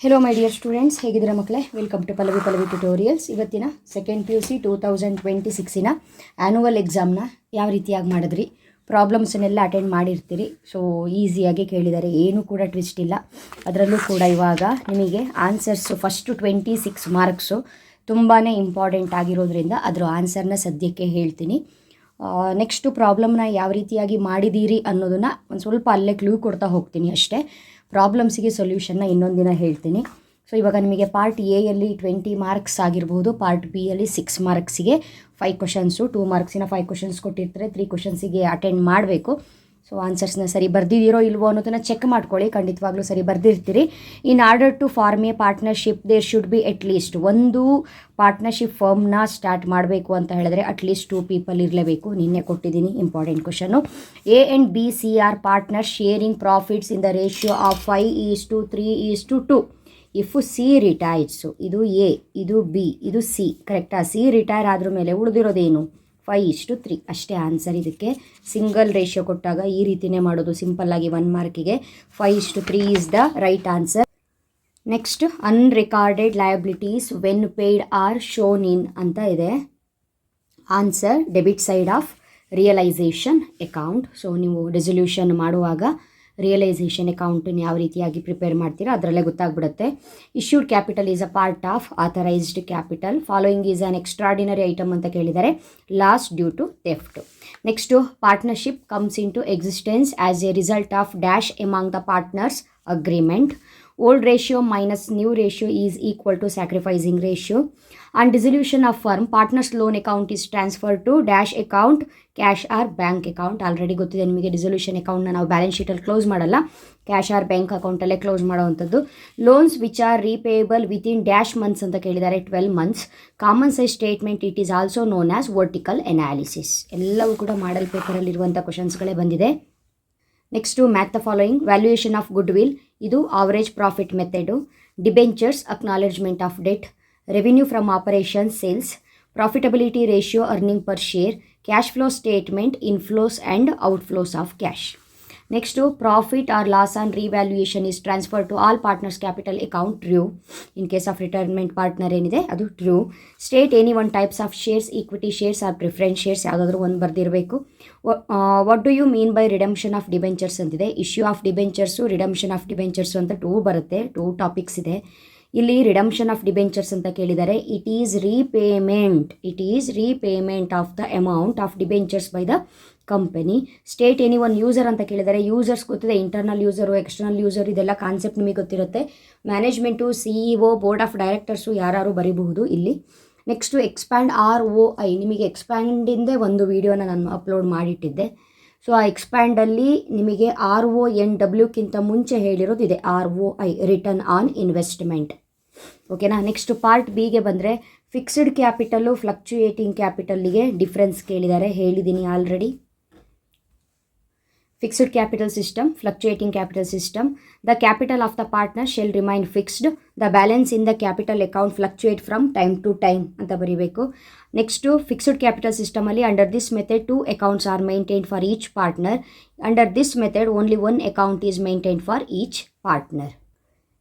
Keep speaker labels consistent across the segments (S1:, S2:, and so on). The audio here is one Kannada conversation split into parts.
S1: ಹೆಲೋ ಮೈ ಡಿಯರ್ ಸ್ಟೂಡೆಂಟ್ಸ್, ಹೇಗಿದ್ದೀರಾ ಮಕ್ಕಳೇ? Welcome to Pallavi tutorials. ಇವತ್ತಿನ ಸೆಕೆಂಡ್ PUC 2026 ಆ್ಯನುವಲ್ ಎಕ್ಸಾಮ್ನ ಯಾವ ರೀತಿಯಾಗಿ ಮಾಡಿದ್ರಿ, ಪ್ರಾಬ್ಲಮ್ಸನ್ನೆಲ್ಲ ಅಟೆಂಡ್ ಮಾಡಿರ್ತೀರಿ. ಸೊ ಈಸಿಯಾಗಿ ಕೇಳಿದ್ದಾರೆ, ಏನೂ ಕೂಡ ಟ್ವಿಸ್ಟ್ ಇಲ್ಲ. ಅದರಲ್ಲೂ ಕೂಡ ಇವಾಗ ನಿಮಗೆ ಆನ್ಸರ್ಸು ಫಸ್ಟು 26 ಮಾರ್ಕ್ಸು ತುಂಬಾ ಇಂಪಾರ್ಟೆಂಟ್ ಆಗಿರೋದ್ರಿಂದ ಅದರ ಆನ್ಸರ್ನ ಸದ್ಯಕ್ಕೆ ಹೇಳ್ತೀನಿ. ನೆಕ್ಸ್ಟು ಪ್ರಾಬ್ಲಮ್ನ ಯಾವ ರೀತಿಯಾಗಿ ಮಾಡಿದ್ದೀರಿ ಅನ್ನೋದನ್ನು ಒಂದು ಸ್ವಲ್ಪ ಅಲ್ಲೇ ಕ್ಲೂ ಕೊಡ್ತಾ ಹೋಗ್ತೀನಿ ಅಷ್ಟೇ. ಪ್ರಾಬ್ಲಮ್ಸಿಗೆ ಸೊಲ್ಯೂಷನ್ನ ಇನ್ನೊಂದು ದಿನ ಹೇಳ್ತೀನಿ. ಸೊ ಇವಾಗ ನಿಮಗೆ ಪಾರ್ಟ್ ಎಯಲ್ಲಿ 20 ಮಾರ್ಕ್ಸ್ ಆಗಿರ್ಬೋದು, ಪಾರ್ಟ್ ಬಿಯಲ್ಲಿ 6 ಮಾರ್ಕ್ಸಿಗೆ 5 ಕ್ವಶನ್ಸು, 2 ಮಾರ್ಕ್ಸಿನ 5 ಕ್ವಶನ್ಸ್ ಕೊಟ್ಟಿರ್ತಾರೆ. 3 ಕ್ವಶನ್ಸಿಗೆ ಅಟೆಂಡ್ ಮಾಡಬೇಕು. ಸೊ ಆನ್ಸರ್ಸ್ನ ಸರಿ ಬರ್ದಿದ್ದೀರೋ ಇಲ್ವೋ ಅನ್ನೋದನ್ನು ಚೆಕ್ ಮಾಡ್ಕೊಳ್ಳಿ. ಖಂಡಿತವಾಗ್ಲೂ ಸರಿ ಬರ್ದಿರ್ತೀರಿ. In order to form a partnership there should be at least ಒಂದು ಪಾರ್ಟ್ನರ್ಶಿಪ್ ಫರ್ಮ್ನ ಸ್ಟಾರ್ಟ್ ಮಾಡಬೇಕು ಅಂತ ಹೇಳಿದ್ರೆ ಅಟ್ಲೀಸ್ಟ್ 2 ಪೀಪಲ್ ಇರಲೇಬೇಕು. ನಿನ್ನೆ ಕೊಟ್ಟಿದ್ದೀನಿ important question. A and B, C are partner sharing profits in the ratio of 5:3:2. If C retires, ಇದು ಎ, ಇದು ಬಿ, ಇದು ಸಿ. ಕರೆಕ್ಟಾ? ಸಿ ರಿಟೈರ್ ಆದ್ರ ಮೇಲೆ ಉಳಿದಿರೋದೇನು? 5:3 ಅಷ್ಟೇ ಆನ್ಸರ್. ಇದಕ್ಕೆ ಸಿಂಗಲ್ ರೇಷಿಯೋ ಕೊಟ್ಟಾಗ ಈ ರೀತಿಯೇ ಮಾಡೋದು, ಸಿಂಪಲ್ಲಾಗಿ 1 ಮಾರ್ಕಿಗೆ 5:3 is the right answer. Next, unrecorded liabilities when paid are shown in ಅಂತ ಇದೆ. Answer debit side of realisation account. So ನೀವು ರೆಸೊಲ್ಯೂಷನ್ ಮಾಡುವಾಗ ರಿಯಲೈಸೇಷನ್ ಅಕೌಂಟನ್ನು ಯಾವ ರೀತಿಯಾಗಿ ಪ್ರಿಪೇರ್ ಮಾಡ್ತೀರಾ ಅದರಲ್ಲೇ ಗೊತ್ತಾಗ್ಬಿಡುತ್ತೆ. Issued capital is a part of authorised capital. Following is an extraordinary item ಅಂತ ಕೇಳಿದ್ದಾರೆ. Loss due to theft. Next, partnership comes into existence as a result of dash among the partners agreement. Old ratio minus new ratio is equal to sacrificing ratio. On dissolution of firm, partners loan account is transferred to dash account, cash or bank account. Already ಗೊತ್ತಿದೆ ನಿಮಗೆ, ಡಿಸೊಲ್ಯೂಷನ್ ಅಕೌಂಟ್ನ ನಾವು ಬ್ಯಾಲೆನ್ಸ್ ಶೀಟಲ್ಲಿ ಕ್ಲೋಸ್ ಮಾಡಲ್ಲ, ಕ್ಯಾಶ್ ಆರ್ ಬ್ಯಾಂಕ್ ಅಕೌಂಟಲ್ಲೇ ಕ್ಲೋಸ್ ಮಾಡೋವಂಥದ್ದು. Loans which are repayable within dash months ಅಂತ ಕೇಳಿದ್ದಾರೆ, 12 months. Common size statement, it is also known as vertical analysis. ಎಲ್ಲವೂ ಕೂಡ ಮಾಡಲ್ ಪೇಪರಲ್ಲಿರುವಂಥ ಕ್ವಶನ್ಸ್ಗಳೇ ಬಂದಿದೆ. Next, match the following. Valuation of goodwill, ಇದು average profit method. Debentures, acknowledgement of debt. Revenue from operations, sales. Profitability ratio, earning per share. Cash flow statement, inflows and outflows of cash. Next, profit or loss on revaluation is transfer to all partners capital account. True. In case of retirement partner ಏನಿದೆ ಅದು true. State any one types of shares, equity shares or preference shares, ಯಾವುದಾದ್ರೂ ಒಂದು ಬರ್ದಿರಬೇಕು. What do you mean by redemption of debentures ಅಂತಿದೆ. Issue of debentures, redemption of debentures ಅಂತ 2 ಬರುತ್ತೆ. 2 ಟಾಪಿಕ್ಸ್ ಇದೆ ಇಲ್ಲಿ. ರಿಡಮ್ಷನ್ ಆಫ್ ಡಿಬೆಂಚರ್ಸ್ ಅಂತ ಕೇಳಿದರೆ, it is repayment of the amount of debentures by the company. State any one user ಅಂತ ಕೇಳಿದರೆ, ಯೂಸರ್ಸ್ ಗೊತ್ತಿದೆ, ಇಂಟರ್ನಲ್ ಯೂಸರು, ಎಕ್ಸ್ಟರ್ನಲ್ ಯೂಸರ್, ಇದೆಲ್ಲ ಕಾನ್ಸೆಪ್ಟ್ ನಿಮಗೆ ಗೊತ್ತಿರುತ್ತೆ. Management, CEO, board of directors ಯಾರು ಬರೀಬಹುದು ಇಲ್ಲಿ. Next, expand ROI. ನಿಮಗೆ ಎಕ್ಸ್ಪ್ಯಾಂಡಿಂದೇ ಒಂದು ವಿಡಿಯೋನ ನಾನು ಅಪ್ಲೋಡ್ ಮಾಡಿಟ್ಟಿದ್ದೆ. ಸೊ ಆ ಎಕ್ಸ್ಪ್ಯಾಂಡಲ್ಲಿ ನಿಮಗೆ RONWಕ್ಕಿಂತ ಮುಂಚೆ ಹೇಳಿರೋದು ಇದೆ, ROI, ರಿಟರ್ನ್ ಆನ್ ಇನ್ವೆಸ್ಟ್ಮೆಂಟ್. ಓಕೆನಾ? ನೆಕ್ಸ್ಟು ಪಾರ್ಟ್ ಬಿಗೆ ಬಂದರೆ, ಫಿಕ್ಸ್ಡ್ ಕ್ಯಾಪಿಟಲು, ಫ್ಲಕ್ಚುಯೇಟಿಂಗ್ ಕ್ಯಾಪಿಟಲ್ಲಿಗೆ ಡಿಫ್ರೆನ್ಸ್ ಕೇಳಿದ್ದಾರೆ, ಹೇಳಿದ್ದೀನಿ already. Fixed capital system, fluctuating capital system. The capital of the partner shall remain fixed. The balance in the capital account fluctuate from time to time ಅಂತ ಬರೀಬೇಕು. ನೆಕ್ಸ್ಟು, ಫಿಕ್ಸ್ಡ್ ಕ್ಯಾಪಿಟಲ್ ಸಿಸ್ಟಮಲ್ಲಿ under this method 2 accounts are maintained for each partner. Under this method only 1 account is maintained for each partner.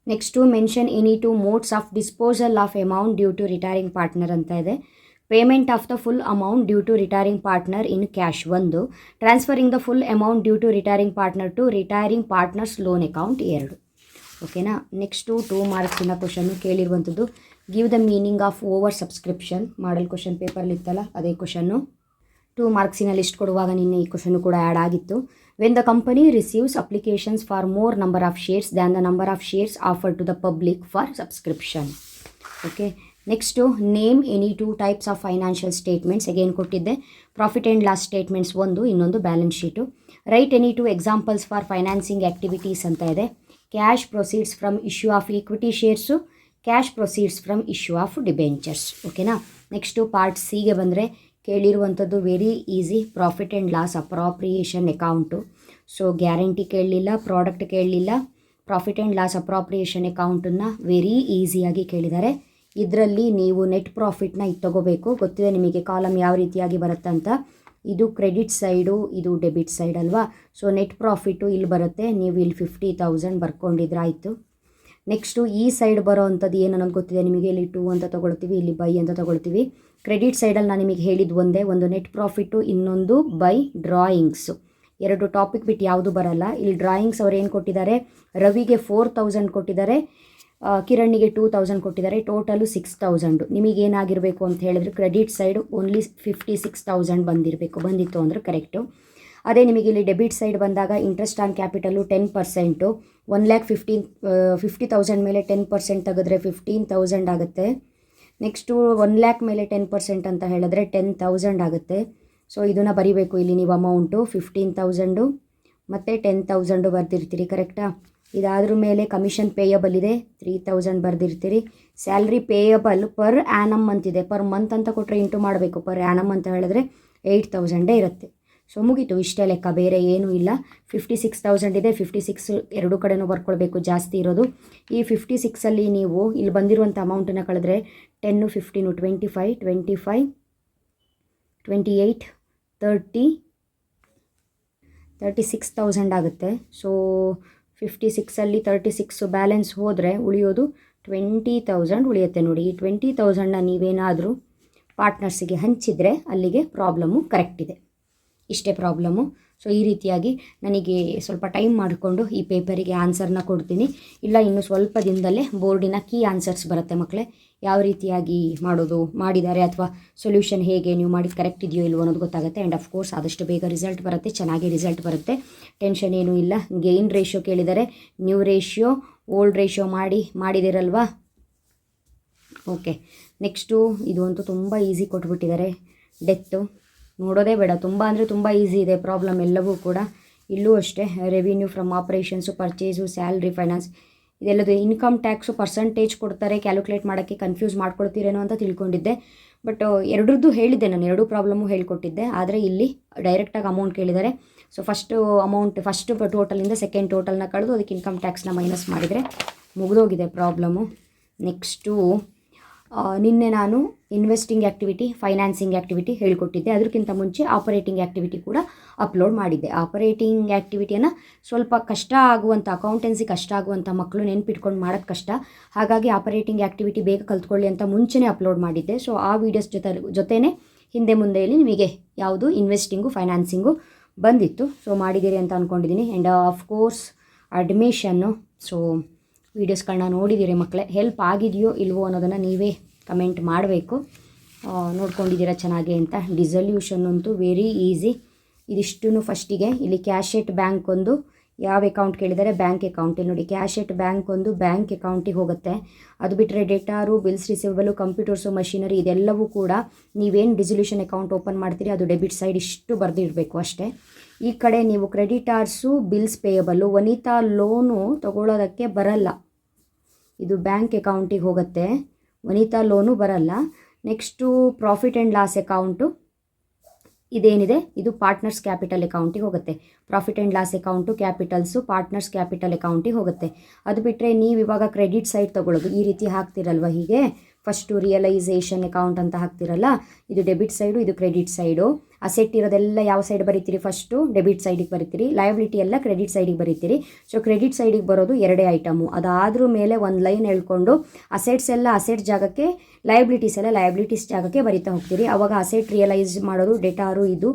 S1: Next, mention any 2 modes of disposal of amount due to retiring partner ಅಂತ ಇದೆ. Payment of the full amount due to retiring partner in cash 1. Transferring the full amount due to retiring partner to retiring partner's loan account 2. ಓಕೆನಾ? ನೆಕ್ಸ್ಟು 2 ಮಾರ್ಕ್ಸಿನ ಕ್ವಶನ್ನು ಕೇಳಿರುವಂಥದ್ದು. Give the meaning of over subscription. Model question ಪೇಪರ್ಲಿತ್ತಲ್ಲ ಅದೇ ಕ್ವಶನ್ನು. 2 ಮಾರ್ಕ್ಸಿನ ಲಿಸ್ಟ್ ಕೊಡುವಾಗ ನಿನ್ನೆ ಈ ಕ್ವಶನ್ನು ಕೂಡ ಆ್ಯಡ್ ಆಗಿತ್ತು. When the company receives applications for more number of shares than the number of shares offer to the public for subscription. Okay. Next, name any 2 types of financial statements. Again ಕೊಟ್ಟಿದ್ದೆ. ಪ್ರಾಫಿಟ್ ಆ್ಯಂಡ್ ಲಾಸ್ ಸ್ಟೇಟ್ಮೆಂಟ್ಸ್ ಒಂದು, ಇನ್ನೊಂದು balance sheet. Write any 2 examples for financing activities ಅಂತ ಇದೆ. Cash proceeds from issue of equity shares, cash proceeds from issue of debentures. ಓಕೆನಾ? ನೆಕ್ಸ್ಟು ಪಾರ್ಟ್ ಸಿಗೆ ಬಂದರೆ ಕೇಳಿರುವಂಥದ್ದು very easy, profit and loss appropriation account. So guarantee ಕೇಳಲಿಲ್ಲ, ಪ್ರಾಡಕ್ಟ್ ಕೇಳಲಿಲ್ಲ, ಪ್ರಾಫಿಟ್ ಆ್ಯಂಡ್ ಲಾಸ್ ಅಪ್ರಾಪ್ರಿಯೇಷನ್ ಅಕೌಂಟನ್ನು ವೆರಿ ಈಸಿಯಾಗಿ ಕೇಳಿದ್ದಾರೆ. ಇದರಲ್ಲಿ ನೀವು ನೆಟ್ ಪ್ರಾಫಿಟ್ನ ಇದು ತೊಗೋಬೇಕು. ಗೊತ್ತಿದೆ ನಿಮಗೆ ಕಾಲಮ್ ಯಾವ ರೀತಿಯಾಗಿ ಬರುತ್ತೆ ಅಂತ. ಇದು ಕ್ರೆಡಿಟ್ ಸೈಡು, ಇದು ಡೆಬಿಟ್ ಸೈಡ್ ಅಲ್ವಾ. ಸೊ ನೆಟ್ ಪ್ರಾಫಿಟ್ಟು ಇಲ್ಲಿ ಬರುತ್ತೆ, ನೀವು ಇಲ್ಲಿ 50,000 ಬರ್ಕೊಂಡಿದ್ರಾಯಿತು. ನೆಕ್ಸ್ಟು ಈ ಸೈಡ್ ಬರೋ ಅಂಥದ್ದು ಏನು ಅನ್ನೋದು ಗೊತ್ತಿದೆ ನಿಮಗೆ. ಇಲ್ಲಿ 2 ಅಂತ ತೊಗೊಳ್ತೀವಿ, ಇಲ್ಲಿ ಬೈ ಅಂತ ತೊಗೊಳ್ತೀವಿ. ಕ್ರೆಡಿಟ್ ಸೈಡಲ್ಲಿ ನಾನು ನಿಮಗೆ ಹೇಳಿದ್ದು ಒಂದೇ, ಒಂದು ನೆಟ್ ಪ್ರಾಫಿಟ್ಟು, ಇನ್ನೊಂದು ಬೈ ಡ್ರಾಯಿಂಗ್ಸು. 2 ಟಾಪಿಕ್ ಬಿಟ್ಟು ಯಾವುದು ಬರಲ್ಲ. ಇಲ್ಲಿ ಡ್ರಾಯಿಂಗ್ಸ್ ಅವ್ರು ಏನು ಕೊಟ್ಟಿದ್ದಾರೆ, ರವಿಗೆ 4000 ಕೊಟ್ಟಿದ್ದಾರೆ, ಕಿರಣ್ಣಿಗೆ 2000 ಕೊಟ್ಟಿದ್ದಾರೆ, ಟೋಟಲು 6000. ನಿಮಗೇನಾಗಿರಬೇಕು ಅಂತ ಹೇಳಿದ್ರೆ ಕ್ರೆಡಿಟ್ ಸೈಡ್ ಓನ್ಲಿ 56,000 ಬಂದಿತ್ತು ಅಂದರೆ ಕರೆಕ್ಟು. ಅದೇ ನಿಮಗೆ ಇಲ್ಲಿ ಡೆಬಿಟ್ ಸೈಡ್ ಬಂದಾಗ ಇಂಟ್ರೆಸ್ಟ್ ಆನ್ ಕ್ಯಾಪಿಟಲು 10%, 1,50,000 ಮೇಲೆ 10% ತೆಗೆದ್ರೆ 15,000 ಆಗುತ್ತೆ. ನೆಕ್ಸ್ಟು 1,00,000 ಮೇಲೆ 10% ಅಂತ ಹೇಳಿದ್ರೆ 10,000 ಆಗುತ್ತೆ. ಸೊ ಇದನ್ನು ಬರೀಬೇಕು ಇಲ್ಲಿ ನೀವು. ಅಮೌಂಟು 15,000 ಮತ್ತು 10,000 ಬರೆದಿರ್ತೀರಿ, ಕರೆಕ್ಟಾ? ಇದಾದ್ರ ಮೇಲೆ ಕಮಿಷನ್ ಪೇಯಬಲ್ ಇದೆ 3,000 ಬರೆದಿರ್ತೀರಿ. ಸ್ಯಾಲ್ರಿ ಪೇಯಬಲ್ ಪರ್ ಆ್ಯನಮ್ ಅಂತಿದೆ, ಪರ್ ಮಂತ್ ಅಂತ ಕೊಟ್ಟರೆ ಇಂಟು ಮಾಡಬೇಕು. ಪರ್ ಆ್ಯನಮ್ ಅಂತ ಹೇಳಿದ್ರೆ 8,000 ಇರುತ್ತೆ. ಸೊ ಮುಗೀತು, ಇಷ್ಟೇ ಲೆಕ್ಕ, ಬೇರೆ ಏನೂ ಇಲ್ಲ. 56,000 ಇದೆ, 56 ಎರಡೂ ಕಡೆನೂ ಬರ್ಕೊಳ್ಬೇಕು, ಜಾಸ್ತಿ ಇರೋದು. ಈ 56ಅಲ್ಲಿ ನೀವು ಇಲ್ಲಿ ಬಂದಿರುವಂಥ ಅಮೌಂಟನ್ನು ಕಳೆದ್ರೆ 10, 15, 25, 25, 28, 30, 36,000 ಆಗುತ್ತೆ. ಸೊ 56ಅಲ್ಲಿ 36 ಬ್ಯಾಲೆನ್ಸ್ ಹೋದರೆ ಉಳಿಯೋದು 20,000 ಉಳಿಯುತ್ತೆ ನೋಡಿ. ಈ 20,000ನ ನೀವೇನಾದರೂ ಪಾರ್ಟ್ನರ್ಸಿಗೆ ಹಂಚಿದರೆ ಅಲ್ಲಿಗೆ ಪ್ರಾಬ್ಲಮ್ಮು ಕರೆಕ್ಟ್ ಇದೆ. ಇಷ್ಟೇ ಪ್ರಾಬ್ಲಮ್ಮು. ಸೊ ಈ ರೀತಿಯಾಗಿ ನನಗೆ ಸ್ವಲ್ಪ ಟೈಮ್ ಮಾಡಿಕೊಂಡು ಈ ಪೇಪರಿಗೆ ಆನ್ಸರ್ನ ಕೊಡ್ತೀನಿ. ಇಲ್ಲ ಇನ್ನು ಸ್ವಲ್ಪ ದಿನದಲ್ಲೇ ಬೋರ್ಡಿನ ಕೀ ಆನ್ಸರ್ಸ್ ಬರುತ್ತೆ ಮಕ್ಕಳೇ. ಯಾವ ರೀತಿಯಾಗಿ ಮಾಡೋದು, ಮಾಡಿದ್ದಾರೆ ಅಥವಾ ಸೊಲ್ಯೂಷನ್ ಹೇಗೆ ನೀವು ಮಾಡಿದ ಕರೆಕ್ಟ್ ಇದೆಯೋ ಇಲ್ವೋ ಅನ್ನೋದು ಗೊತ್ತಾಗುತ್ತೆ. ಆ್ಯಂಡ್ ಅಫ್ಕೋರ್ಸ್ ಆದಷ್ಟು ಬೇಗ ರಿಸಲ್ಟ್ ಬರುತ್ತೆ, ಚೆನ್ನಾಗಿ ರಿಸಲ್ಟ್ ಬರುತ್ತೆ, ಟೆನ್ಷನ್ ಏನೂ ಇಲ್ಲ. ಗೇನ್ ರೇಷಿಯೋ ಕೇಳಿದ್ದಾರೆ, ನ್ಯೂ ರೇಷಿಯೋ, ಓಲ್ಡ್ ರೇಷಿಯೋ ಮಾಡಿದಿರಲ್ವಾ? ಓಕೆ. ನೆಕ್ಸ್ಟು ಇದು ಅಂತೂ ತುಂಬ ಈಸಿ ಕೊಟ್ಬಿಟ್ಟಿದ್ದಾರೆ. ಡೆತ್ತು ನೋಡೋದೇ ಬೇಡ, ತುಂಬ ಅಂದರೆ ತುಂಬ ಈಸಿ ಇದೆ ಪ್ರಾಬ್ಲಮ್ ಎಲ್ಲವೂ ಕೂಡ. ಇಲ್ಲೂ ಅಷ್ಟೇ, revenue from operations, purchase, salary, finance, ಇದೆಲ್ಲದು ಇನ್ಕಮ್ ಟ್ಯಾಕ್ಸು ಪರ್ಸಂಟೇಜ್ ಕೊಡ್ತಾರೆ. ಕ್ಯಾಲ್ಕುಲೇಟ್ ಮಾಡೋಕ್ಕೆ ಕನ್ಫ್ಯೂಸ್ ಮಾಡ್ಕೊಳ್ತೀರೇನೋ ಅಂತ ತಿಳ್ಕೊಂಡಿದ್ದೆ. ಬಟ್ ಎರಡರದ್ದು ಹೇಳಿದ್ದೆ ನಾನು, ಎರಡೂ ಪ್ರಾಬ್ಲಮ್ಮು ಹೇಳ್ಕೊಟ್ಟಿದ್ದೆ. ಆದರೆ ಇಲ್ಲಿ ಡೈರೆಕ್ಟಾಗಿ ಅಮೌಂಟ್ ಕೇಳಿದ್ದಾರೆ. ಸೊ ಫಸ್ಟ್ ಟೋಟಲಿಂದ ಸೆಕೆಂಡ್ ಟೋಟಲ್ನ ಕಳೆದು ಅದಕ್ಕೆ ಇನ್ಕಮ್ ಟ್ಯಾಕ್ಸ್ನ ಮೈನಸ್ ಮಾಡಿದರೆ ಮುಗಿದೋಗಿದೆ ಪ್ರಾಬ್ಲಮ್ಮು. ನೆಕ್ಸ್ಟು ನಿನ್ನೆ ನಾನು ಇನ್ವೆಸ್ಟಿಂಗ್ ಆ್ಯಕ್ಟಿವಿಟಿ, ಫೈನಾನ್ಸಿಂಗ್ ಆ್ಯಕ್ಟಿವಿಟಿ ಹೇಳ್ಕೊಟ್ಟಿದ್ದೆ. ಅದಕ್ಕಿಂತ ಮುಂಚೆ ಆಪರೇಟಿಂಗ್ ಆ್ಯಕ್ಟಿವಿಟಿ ಕೂಡ ಅಪ್ಲೋಡ್ ಮಾಡಿದ್ದೆ. ಆಪರೇಟಿಂಗ್ ಆ್ಯಕ್ಟಿವಿಟಿಯನ್ನು ಸ್ವಲ್ಪ ಕಷ್ಟ ಆಗುವಂಥ, ಅಕೌಂಟೆನ್ಸಿ ಕಷ್ಟ ಆಗುವಂಥ ಮಕ್ಕಳು ನೆನ್ಪಿಟ್ಕೊಂಡು ಮಾಡೋದು ಕಷ್ಟ. ಹಾಗಾಗಿ ಆಪರೇಟಿಂಗ್ ಆ್ಯಕ್ಟಿವಿಟಿ ಬೇಗ ಕಲ್ತ್ಕೊಳ್ಳಿ ಅಂತ ಮುಂಚೆನೇ ಅಪ್ಲೋಡ್ ಮಾಡಿದ್ದೆ. ಸೊ ಆ ವೀಡಿಯೋಸ್ ಜೊತೆನೇ ಹಿಂದೆ ಮುಂದೆಯಲ್ಲಿ ನಿಮಗೆ ಯಾವುದು ಇನ್ವೆಸ್ಟಿಂಗು, ಫೈನಾನ್ಸಿಂಗು ಬಂದಿತ್ತು. ಸೊ ಮಾಡಿದ್ದೀರಿ ಅಂತ ಅಂದ್ಕೊಂಡಿದ್ದೀನಿ. ಆ್ಯಂಡ್ ಆಫ್ಕೋರ್ಸ್ ಅಡ್ಮಿಷನ್ನು, ಸೊ ವೀಡಿಯೋಸ್ಗಳನ್ನ ನೋಡಿದ್ದೀರಿ ಮಕ್ಕಳೇ. ಹೆಲ್ಪ್ ಆಗಿದೆಯೋ ಇಲ್ವೋ ಅನ್ನೋದನ್ನು ನೀವೇ ಕಮೆಂಟ್ ಮಾಡಬೇಕು. ನೋಡ್ಕೊಂಡಿದ್ದೀರಾ ಚೆನ್ನಾಗಿ ಅಂತ. ಡಿಸಲ್ಯೂಷನ್ ಅಂತೂ ವೆರಿ ಈಸಿ. ಇದಿಷ್ಟು ಫಸ್ಟಿಗೆ ಇಲ್ಲಿ ಕ್ಯಾಶೆಟ್ ಬ್ಯಾಂಕ್ ಒಂದು ಯಾವ ಅಕೌಂಟ್ ಕೇಳಿದರೆ ಬ್ಯಾಂಕ್ ಅಕೌಂಟ್. ಇಲ್ಲಿ ನೋಡಿ, ಕ್ಯಾಶೆಟ್ ಬ್ಯಾಂಕ್ ಒಂದು ಬ್ಯಾಂಕ್ ಅಕೌಂಟಿಗೆ ಹೋಗುತ್ತೆ. ಅದು ಬಿಟ್ಟರೆ ಡೇಟಾರು, ಬಿಲ್ಸ್ ರಿಸೀವಬಲು, ಕಂಪ್ಯೂಟರ್ಸು, ಮಷಿನರಿ ಇದೆಲ್ಲವೂ ಕೂಡ ನೀವೇನು ಡಿಸಲ್ಯೂಷನ್ ಅಕೌಂಟ್ ಓಪನ್ ಮಾಡ್ತೀರಿ ಅದು ಡೆಬಿಟ್ ಸೈಡ್ ಇಷ್ಟು ಬರೆದಿಡಬೇಕು ಅಷ್ಟೇ. ಈ ಕಡೆ ನೀವು ಕ್ರೆಡಿಟಾರ್ಸು, ಬಿಲ್ಸ್ ಪೇಯಬಲ್ಲು, ವನಿತಾ ಲೋನು ತೊಗೊಳ್ಳೋದಕ್ಕೆ ಬರಲ್ಲ, ಇದು ಬ್ಯಾಂಕ್ ಅಕೌಂಟಿಗೆ ಹೋಗುತ್ತೆ. ವನಿತಾ ಲೋನು ಬರಲ್ಲ. Next profit and loss account ಇದೇನಿದೆ ಇದು ಪಾರ್ಟ್ನರ್ಸ್ ಕ್ಯಾಪಿಟಲ್ ಅಕೌಂಟಿಗೆ ಹೋಗುತ್ತೆ. Profit and loss account, capitals partners capital ಅಕೌಂಟಿಗೆ ಹೋಗುತ್ತೆ. ಅದು ಬಿಟ್ಟರೆ ನೀವು ಇವಾಗ ಕ್ರೆಡಿಟ್ ಸೈಡ್ ತೊಗೊಳ್ಳೋದು ಈ ರೀತಿ ಹಾಕ್ತಿರಲ್ವ, ಹೀಗೆ ಫಸ್ಟು ರಿಯಲೈಸೇಷನ್ ಅಕೌಂಟ್ ಅಂತ ಹಾಕ್ತಿರಲ್ಲ, ಇದು ಡೆಬಿಟ್ ಸೈಡು, ಇದು ಕ್ರೆಡಿಟ್ ಸೈಡು. ಅಸೆಟ್ ಇರೋದೆಲ್ಲ ಯಾವ ಸೈಡ್ ಬರೀತೀರಿ, ಫಸ್ಟು ಡೆಬಿಟ್ ಸೈಡಿಗೆ ಬರೀತೀರಿ, ಲಯಬಿಲಿಟಿ ಎಲ್ಲ ಕ್ರೆಡಿಟ್ ಸೈಡಿಗೆ ಬರೀತೀರಿ. ಸೊ ಕ್ರೆಡಿಟ್ ಸೈಡಿಗೆ ಬರೋದು ಎರಡೇ ಐಟಮು. ಅದಾದ್ರ ಮೇಲೆ ಒಂದು ಲೈನ್ ಹೇಳ್ಕೊಂಡು ಅಸೆಟ್ಸ್ ಎಲ್ಲ ಅಸೆಟ್ ಜಾಗಕ್ಕೆ, ಲಯಬಿಲಿಟೀಸ್ ಎಲ್ಲ ಲಯಬಿಲಿಟೀಸ್ ಜಾಗಕ್ಕೆ ಬರೀತಾ ಹೋಗ್ತೀರಿ. ಆವಾಗ ಅಸೆಟ್ ರಿಯಲೈಸ್ ಮಾಡೋದು ಡೇಟಾರು ಇದು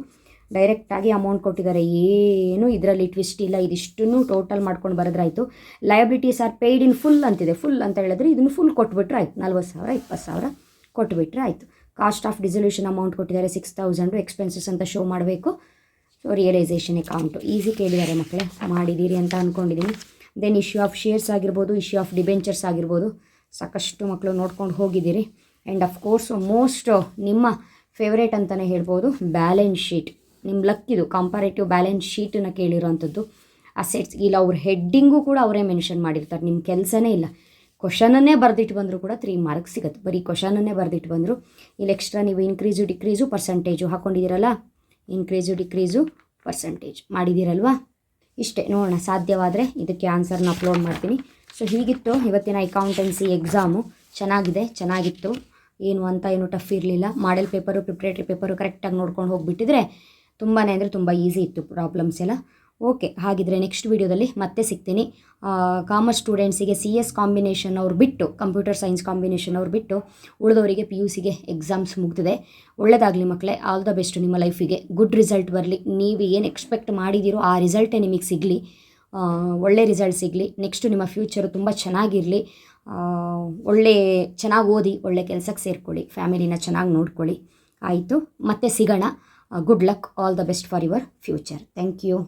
S1: ಡೈರೆಕ್ಟಾಗಿ ಅಮೌಂಟ್ ಕೊಟ್ಟಿದ್ದಾರೆ, ಏನು ಇದರಲ್ಲಿ ಟ್ವಿಸ್ಟ್ ಇಲ್ಲ. ಇದಿಷ್ಟನ್ನು ಟೋಟಲ್ ಮಾಡ್ಕೊಂಡು ಬರೆದ್ರಾಯ್ತು. Liabilities are paid in full ಅಂತಿದೆ. ಫುಲ್ ಅಂತ ಹೇಳಿದ್ರೆ ಇದನ್ನು ಫುಲ್ ಕೊಟ್ಬಿಟ್ರೆ ಆಯ್ತು, 40,000 20,000 ಕೊಟ್ಬಿಟ್ರೆ ಆಯಿತು. ಕಾಸ್ಟ್ ಆಫ್ ಡಿಸಲ್ಯೂಷನ್ ಅಮೌಂಟ್ ಕೊಟ್ಟಿದ್ದಾರೆ 6,000, ಎಕ್ಸ್ಪೆನ್ಸಸ್ ಅಂತ ಶೋ ಮಾಡಬೇಕು. ಸೊ ರಿಯಲೈಸೇಷನ್ ಅಕೌಂಟು ಈಸಿ ಕೇಳಿದ್ದಾರೆ ಮಕ್ಕಳೇ, ಮಾಡಿದ್ದೀರಿ ಅಂತ ಅಂದ್ಕೊಂಡಿದ್ದೀನಿ. ದೆನ್ ಇಶ್ಯೂ ಆಫ್ ಶೇರ್ಸ್ ಆಗಿರ್ಬೋದು, ಇಶ್ಯೂ ಆಫ್ ಡಿಬೆಂಚರ್ಸ್ ಆಗಿರ್ಬೋದು, ಸಾಕಷ್ಟು ಮಕ್ಕಳು ನೋಡ್ಕೊಂಡು ಹೋಗಿದ್ದೀರಿ. ಆ್ಯಂಡ್ ಅಫ್ಕೋರ್ಸ್ ಮೋಸ್ಟ್ ನಿಮ್ಮ ಫೇವ್ರೇಟ್ ಅಂತಲೇ ಹೇಳ್ಬೋದು ಬ್ಯಾಲೆನ್ಸ್ ಶೀಟ್. ನಿಮ್ಮ ಲಕ್ಕಿದು ಕಂಪಾರೇಟಿವ್ ಬ್ಯಾಲೆನ್ಸ್ ಶೀಟನ್ನು ಕೇಳಿರೋವಂಥದ್ದು. ಅಸೆಟ್ಸ್ ಇಲ್ಲ, ಅವ್ರ ಹೆಡ್ಡಿಂಗು ಕೂಡ ಅವರೇ ಮೆನ್ಷನ್ ಮಾಡಿರ್ತಾರೆ, ನಿಮ್ಮ ಕೆಲಸನೇ ಇಲ್ಲ. ಕ್ವಶನನ್ನೇ ಬರೆದಿಟ್ಟು ಬಂದರೂ ಕೂಡ 3 ಮಾರ್ಕ್ಸ್ ಸಿಗುತ್ತೆ. ಬರೀ ಕ್ವಶನನ್ನೇ ಬರೆದಿಟ್ಟು ಬಂದರು. ಇಲ್ಲಿ ಎಕ್ಸ್ಟ್ರಾ ನೀವು increase decrease percentage ಹಾಕ್ಕೊಂಡಿದ್ದೀರಲ್ಲ, increase decrease percentage ಮಾಡಿದ್ದೀರಲ್ವಾ. ಇಷ್ಟೇ, ನೋಡೋಣ ಸಾಧ್ಯವಾದರೆ ಇದಕ್ಕೆ ಆನ್ಸರ್ನ ಅಪ್ಲೋಡ್ ಮಾಡ್ತೀನಿ. ಸೊ ಹೀಗಿತ್ತು ಇವತ್ತಿನ ಅಕೌಂಟೆನ್ಸಿ ಎಕ್ಸಾಮು. ಚೆನ್ನಾಗಿತ್ತು, ಏನು ಟಫ್ ಇರಲಿಲ್ಲ. ಮಾಡೆಲ್ ಪೇಪರು, ಪ್ರಿಪ್ರೇಟರಿ ಪೇಪರು ಕರೆಕ್ಟಾಗಿ ನೋಡ್ಕೊಂಡು ಹೋಗಿಬಿಟ್ಟಿದ್ರೆ ತುಂಬಾ ಅಂದರೆ ತುಂಬ ಈಸಿ ಇತ್ತು ಪ್ರಾಬ್ಲಮ್ಸ್ ಎಲ್ಲ. ಓಕೆ, ಹಾಗಿದ್ರೆ ನೆಕ್ಸ್ಟ್ ವೀಡಿಯೋದಲ್ಲಿ ಮತ್ತೆ ಸಿಗ್ತೀನಿ. ಕಾಮರ್ಸ್ ಸ್ಟೂಡೆಂಟ್ಸಿಗೆ CS ಕಾಂಬಿನೇಷನ್ ಅವ್ರು ಬಿಟ್ಟು, ಕಂಪ್ಯೂಟರ್ ಸೈನ್ಸ್ ಕಾಂಬಿನೇಷನ್ ಅವ್ರು ಬಿಟ್ಟು ಉಳಿದವರಿಗೆ PUCಗೆ ಎಕ್ಸಾಮ್ಸ್ ಮುಗ್ದಿದೆ. ಒಳ್ಳೆಯದಾಗಲಿ ಮಕ್ಕಳೇ, ಆಲ್ ದ ಬೆಸ್ಟ್ ನಿಮ್ಮ ಲೈಫಿಗೆ. ಗುಡ್ ರಿಸಲ್ಟ್ ಬರಲಿ, ನೀವು ಏನು ಎಕ್ಸ್ಪೆಕ್ಟ್ ಮಾಡಿದ್ದೀರೋ ಆ ರಿಸಲ್ಟೇ ನಿಮಗೆ ಸಿಗಲಿ, ಒಳ್ಳೆ ರಿಸಲ್ಟ್ ಸಿಗಲಿ. ನೆಕ್ಸ್ಟು ನಿಮ್ಮ ಫ್ಯೂಚರು ತುಂಬ ಚೆನ್ನಾಗಿರಲಿ. ಚೆನ್ನಾಗಿ ಓದಿ, ಒಳ್ಳೆ ಕೆಲಸಕ್ಕೆ ಸೇರ್ಕೊಳ್ಳಿ, ಫ್ಯಾಮಿಲಿನ ಚೆನ್ನಾಗಿ ನೋಡ್ಕೊಳ್ಳಿ. ಆಯಿತು, ಮತ್ತೆ ಸಿಗೋಣ. Good luck, all the best for your future. Thank you.